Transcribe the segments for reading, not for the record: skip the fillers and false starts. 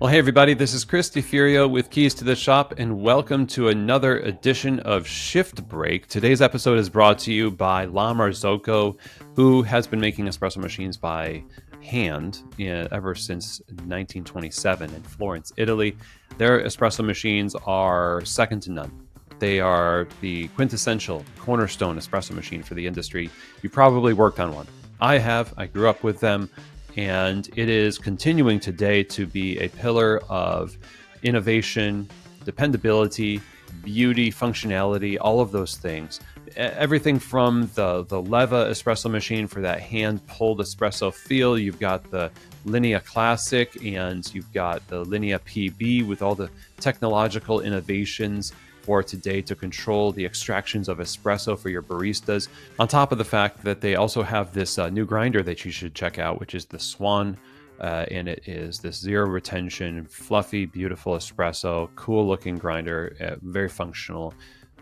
Well, hey everybody, this is Chris DeFurio with Keys to the Shop, and welcome to another edition of Shift Break. Today's episode is brought to you by La Marzocco, who has been making espresso machines by hand ever since 1927 in Florence, Italy. Their espresso machines are second to none. They are the quintessential cornerstone espresso machine for the industry. You probably worked on one. I have. I grew up with them, and it is continuing today to be a pillar of innovation, dependability, beauty, functionality, all of those things. Everything from the Leva espresso machine for that hand pulled espresso feel. You've got the Linea Classic, and you've got the Linea PB with all the technological innovations for today to control the extractions of espresso for your baristas. On top of the fact that they also have this new grinder that you should check out, which is the Swan. And it is this zero retention, fluffy, beautiful espresso, cool looking grinder, very functional.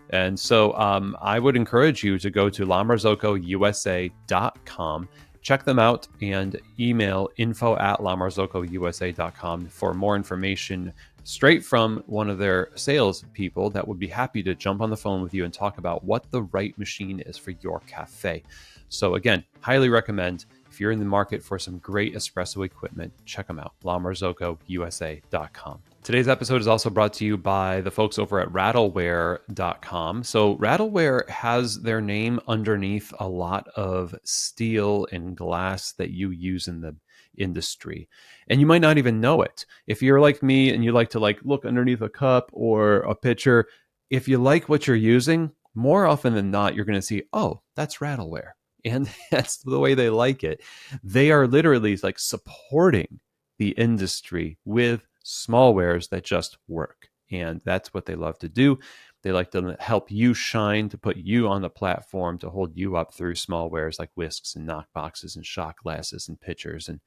And so I would encourage you to go to lamarzocousa.com, check them out, and email info@lamarzocousa.com for more information straight from one of their sales people that would be happy to jump on the phone with you and talk about what the right machine is for your cafe. So again, highly recommend. If you're in the market for some great espresso equipment, check them out, lamarzocousa.com. Today's episode is also brought to you by the folks over at rattleware.com. So Rattleware has their name underneath a lot of steel and glass that you use in the industry, and you might not even know it. If you're like me and you like to look underneath a cup or a pitcher, if you like what you're using, more often than not, you're going to see, oh, that's Rattleware. And that's the way they like it. They are literally like supporting the industry with smallwares that just work. And that's what they love to do. They like to help you shine, to put you on the platform, to hold you up through smallwares like whisks and knock boxes and shot glasses and pitchers and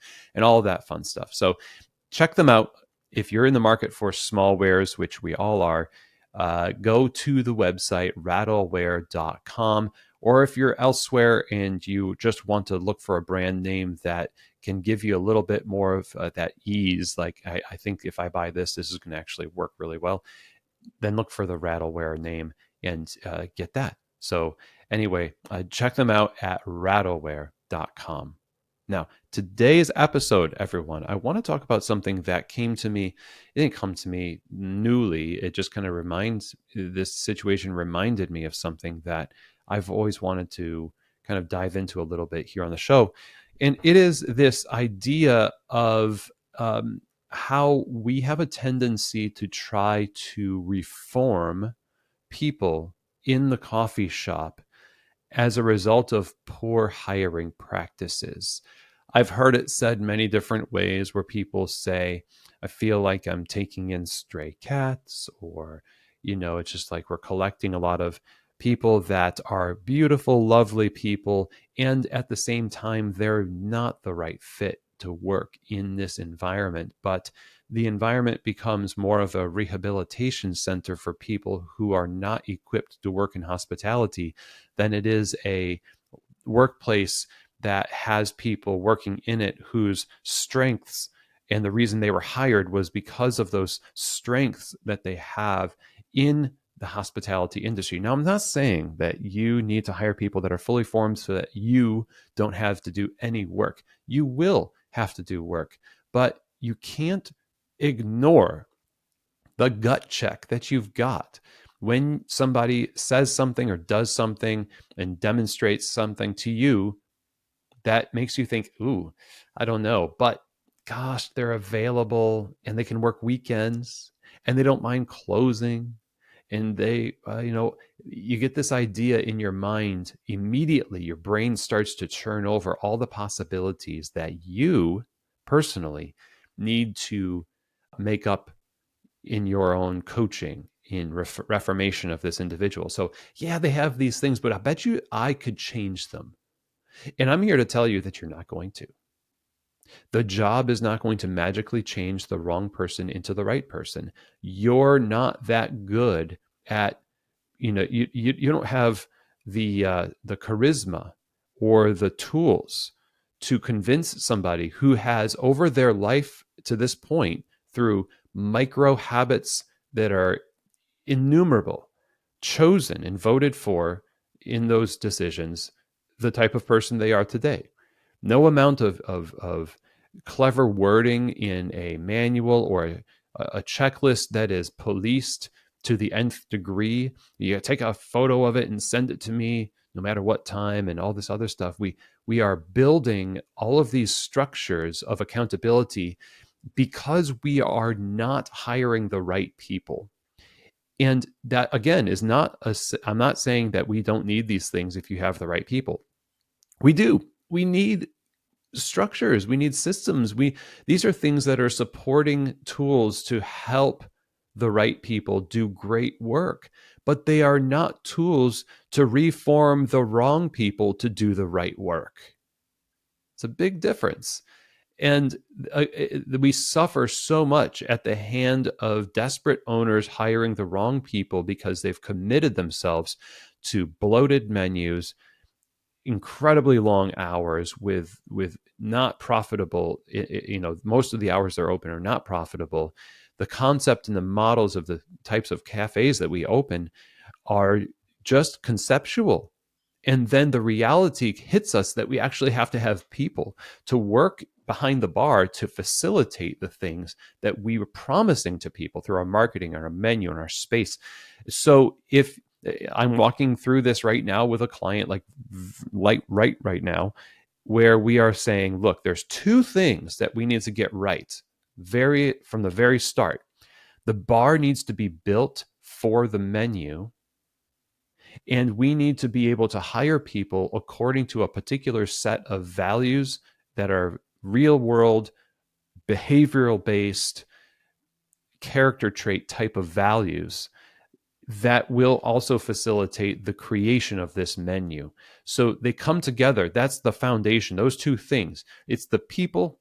all of that fun stuff. So check them out. If you're in the market for smallwares, which we all are, go to the website rattleware.com. Or if you're elsewhere and you just want to look for a brand name that can give you a little bit more of that ease, like I think if I buy this is going to actually work really well, then look for the Rattleware name and get that. So anyway, check them out at rattleware.com. Now, today's episode, everyone, I want to talk about something that came to me. It didn't come to me newly. It just kind of this situation reminded me of something that I've always wanted to kind of dive into a little bit here on the show. And it is this idea of how we have a tendency to try to reform people in the coffee shop as a result of poor hiring practices. I've heard it said many different ways where people say, I feel like I'm taking in stray cats, or, it's just like we're collecting a lot of people that are beautiful, lovely people, and at the same time, they're not the right fit to work in this environment. But the environment becomes more of a rehabilitation center for people who are not equipped to work in hospitality than it is a workplace that has people working in it whose strengths and the reason they were hired was because of those strengths that they have in the hospitality industry. Now, I'm not saying that you need to hire people that are fully formed so that you don't have to do any work. You will have to do work, but you can't ignore the gut check that you've got when somebody says something or does something and demonstrates something to you that makes you think, ooh, I don't know, but gosh, they're available and they can work weekends and they don't mind closing. And they, you get this idea in your mind immediately. Your brain starts to churn over all the possibilities that you personally need to make up in your own coaching, in reformation of this individual. So yeah, they have these things, but I bet you I could change them. And I'm here to tell you that you're not going to. The job is not going to magically change the wrong person into the right person. You're not that good at, you don't have the charisma or the tools to convince somebody who has over their life to this point through micro habits that are innumerable, chosen and voted for in those decisions, the type of person they are today. No amount of clever wording in a manual or a checklist that is policed to the nth degree. You take a photo of it and send it to me no matter what time and all this other stuff. We are building all of these structures of accountability because we are not hiring the right people. And that again is not I'm not saying that we don't need these things if you have the right people. We do. We need structures, we need systems. These are things that are supporting tools to help the right people do great work, but they are not tools to reform the wrong people to do the right work. It's a big difference. And we suffer so much at the hand of desperate owners hiring the wrong people because they've committed themselves to bloated menus, incredibly long hours with not profitable. Most of the hours they're open are not profitable. The concept and the models of the types of cafes that we open are just conceptual. And then the reality hits us that we actually have to have people to work behind the bar to facilitate the things that we were promising to people through our marketing and our menu and our space. So if I'm walking through this right now with a client right now, where we are saying, look, there's two things that we need to get right from the very start. The bar needs to be built for the menu, and we need to be able to hire people according to a particular set of values that are real world, behavioral based, character trait type of values that will also facilitate the creation of this menu. So they come together. That's the foundation, those two things. It's the people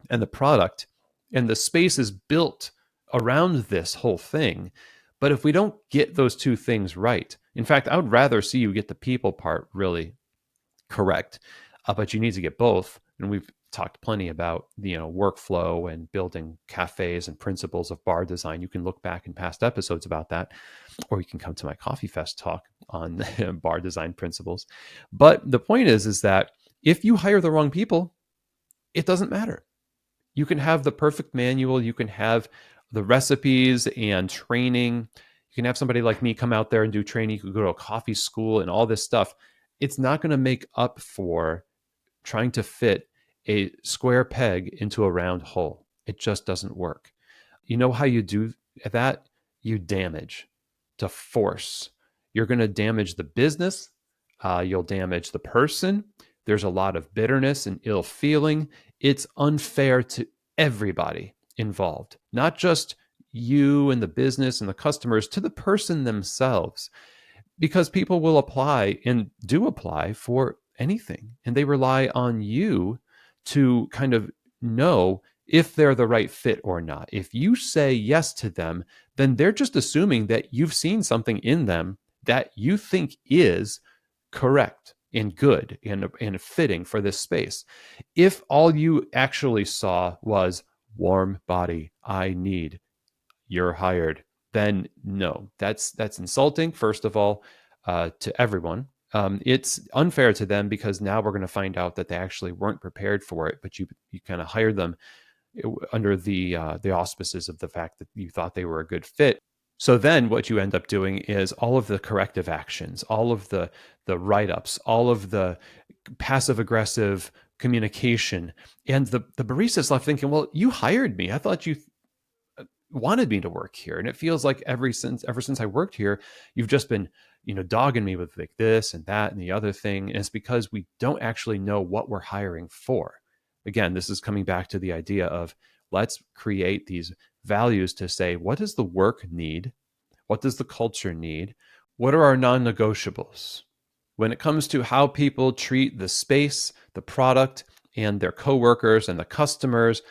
and the product, and the space is built around this whole thing. But if we don't get those two things right, in fact, I would rather see you get the people part really correct, but you need to get both. And we've talked plenty about the workflow and building cafes and principles of bar design. You can look back in past episodes about that, or you can come to my Coffee Fest talk on bar design principles. But the point is that if you hire the wrong people, it doesn't matter. You can have the perfect manual, you can have the recipes and training. You can have somebody like me come out there and do training. You could go to a coffee school and all this stuff. It's not going to make up for trying to fit a square peg into a round hole. It just doesn't work. You know how you do that? You damage to force. You're going to damage the business. You'll damage the person. There's a lot of bitterness and ill feeling. It's unfair to everybody involved, not just you and the business and the customers, to the person themselves, because people will apply and do apply for anything, and they rely on you to kind of know if they're the right fit or not. If you say yes to them, then they're just assuming that you've seen something in them that you think is correct and good and fitting for this space. If all you actually saw was warm body, I need, you're hired, then no, that's insulting, first of all, to everyone. It's unfair to them because now we're going to find out that they actually weren't prepared for it, but you kind of hired them under the auspices of the fact that you thought they were a good fit. So then what you end up doing is all of the corrective actions, all of the write-ups, all of the passive aggressive communication, and the barista's left thinking, well, you hired me. I thought you wanted me to work here, and it feels like ever since I worked here, you've just been dogging me with like this and that and the other thing. And it's because we don't actually know what we're hiring for. Again, this is coming back to the idea of let's create these values to say, what does the work need? What does the culture need? What are our non-negotiables when it comes to how people treat the space, the product, and their coworkers and the customers?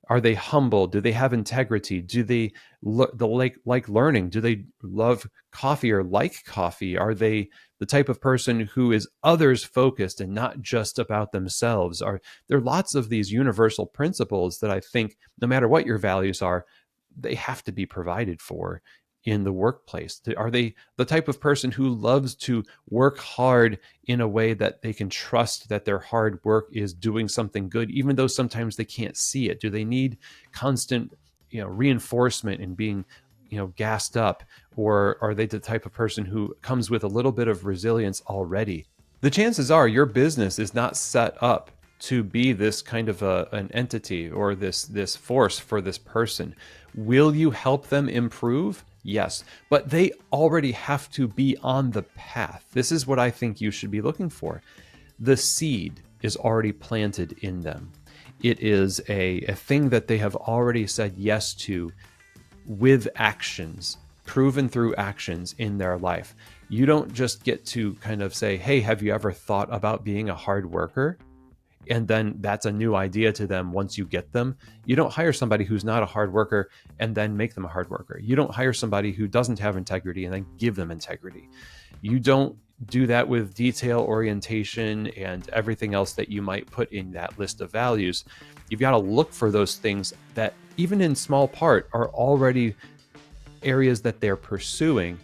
Are they humble? Do they have integrity? Do they like learning? Do they love coffee or like coffee? Are they the type of person who is others focused and not just about themselves? Are there lots of these universal principles that I think no matter what your values are, they have to be provided for in the workplace? Are they the type of person who loves to work hard in a way that they can trust that their hard work is doing something good, even though sometimes they can't see it? Do they need constant, reinforcement and being, gassed up? Or are they the type of person who comes with a little bit of resilience already? The chances are your business is not set up to be this kind of an entity or this force for this person. Will you help them improve? Yes, but they already have to be on the path. This is what I think you should be looking for. The seed is already planted in them. It is a thing that they have already said yes to with actions, proven through actions in their life. You don't just get to kind of say, hey, have you ever thought about being a hard worker? And then that's a new idea to them once you get them. You don't hire somebody who's not a hard worker and then make them a hard worker. You don't hire somebody who doesn't have integrity and then give them integrity. You don't do that with detail orientation and everything else that you might put in that list of values. You've got to look for those things that, even in small part, are already areas that they're pursuing.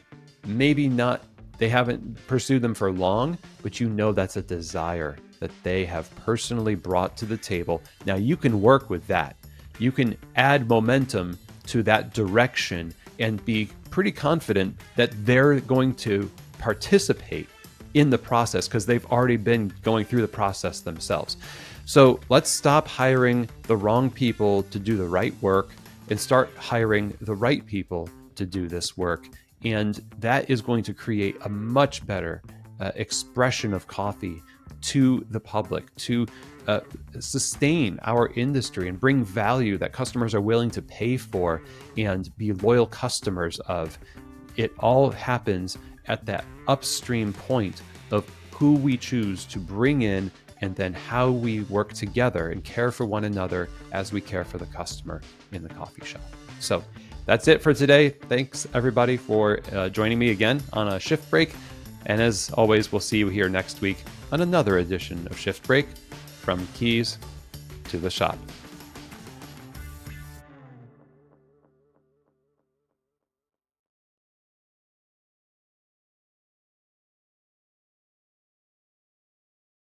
Maybe not, they haven't pursued them for long, but that's a desire that they have personally brought to the table. Now you can work with that. You can add momentum to that direction and be pretty confident that they're going to participate in the process because they've already been going through the process themselves. So let's stop hiring the wrong people to do the right work and start hiring the right people to do this work. And that is going to create a much better expression of coffee to the public, to sustain our industry and bring value that customers are willing to pay for and be loyal customers of. It all happens at that upstream point of who we choose to bring in and then how we work together and care for one another as we care for the customer in the coffee shop. So that's it for today. Thanks everybody for joining me again on a shift break. And as always, we'll see you here next week on another edition of Shift Break, from keys to the shop.